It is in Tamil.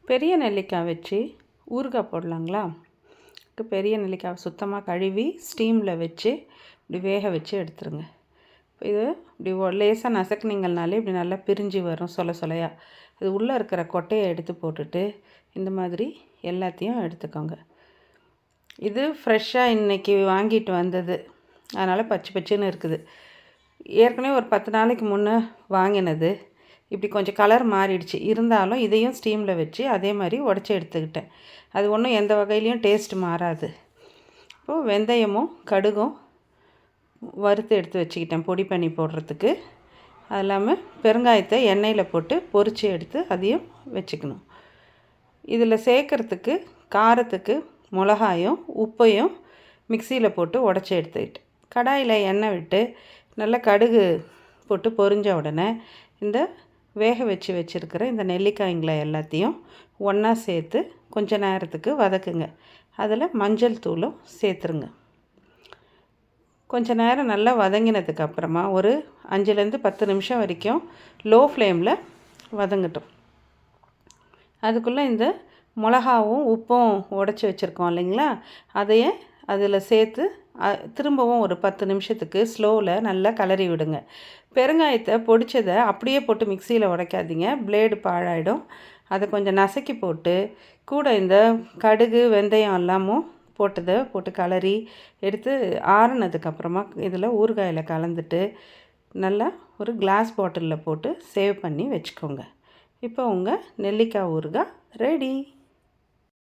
பெரிய நெல்லிக்காய் வச்சு ஊறுகாய் போடலாங்களா? பெரிய நெல்லிக்காய் சுத்தமாக கழுவி ஸ்டீமில் வச்சு இப்படி வேக வச்சு எடுத்துருங்க. இது இப்படி லேசாக நசுக்குனீங்கனாலே இப்படி நல்லா பிரிஞ்சு வரும் சொலையாக. இது உள்ளே இருக்கிற கொட்டையை எடுத்து போட்டுட்டு இந்த மாதிரி எல்லாத்தையும் எடுத்துக்கோங்க. இது ஃப்ரெஷ்ஷாக இன்றைக்கி வாங்கிட்டு வந்தது, அதனால் பச்சை பச்சைன்னு இருக்குது. ஏற்கனவே ஒரு 10 நாளைக்கு முன்னே வாங்கினது. இப்படி கொஞ்சம் கலர் மாறிடுச்சு. இருந்தாலும் இதையும் ஸ்டீமில் வச்சு அதே மாதிரி உடச்சி எடுத்துக்கிட்டேன். அது ஒன்றும் எந்த வகையிலையும் டேஸ்ட் மாறாது. இப்போது வெந்தயமும் கடுகும் வறுத்து எடுத்து வச்சுக்கிட்டேன் பொடி பண்ணி போடுறதுக்கு. அது இல்லாமல் பெருங்காயத்தை எண்ணெயில் போட்டு பொரித்து எடுத்து அதையும் வச்சுக்கணும். இதில் சேர்க்குறதுக்கு காரத்துக்கு மிளகாயும் உப்பையும் மிக்சியில் போட்டு உடச்சி எடுத்துக்கிட்டேன். கடாயில் எண்ணெய் விட்டு நல்லா கடுகு போட்டு பொரிஞ்ச உடனே இந்த வேக வச்சு வச்சுருக்கிற இந்த நெல்லிக்காய்ங்களை எல்லாத்தையும் ஒன்றா சேர்த்து கொஞ்ச நேரத்துக்கு வதக்குங்க. அதில் மஞ்சள் தூளும் சேர்த்துருங்க. கொஞ்ச நேரம் நல்லா வதங்கினதுக்கு அப்புறமா ஒரு 5லேருந்து 10 நிமிஷம் வரைக்கும் லோ ஃப்ளேமில் வதங்கட்டும். அதுக்குள்ளே இந்த மிளகாவும் உப்பும் உடச்சி வச்சுருக்கோம் இல்லைங்களா, அதையே அதில் சேர்த்து திரும்பவும் ஒரு 10 நிமிஷத்துக்கு ஸ்லோவில் நல்லா கிளறி விடுங்க. பெருங்காயத்தை பொடிச்சதை அப்படியே போட்டு மிக்சியில் உடைக்காதீங்க, பிளேடு பாழாயிடும். அதை கொஞ்சம் நசுக்கி போட்டு கூட இந்த கடுகு வெந்தயம் எல்லாமும் போட்டு கிளறி எடுத்து ஆறுனதுக்கப்புறமா இதில் ஊறுகாயில் கலந்துட்டு நல்லா ஒரு கிளாஸ் பாட்டிலில் போட்டு சேவ் பண்ணி வச்சுக்கோங்க. இப்போ உங்கள் நெல்லிக்காய் ஊறுகாய் ரெடி.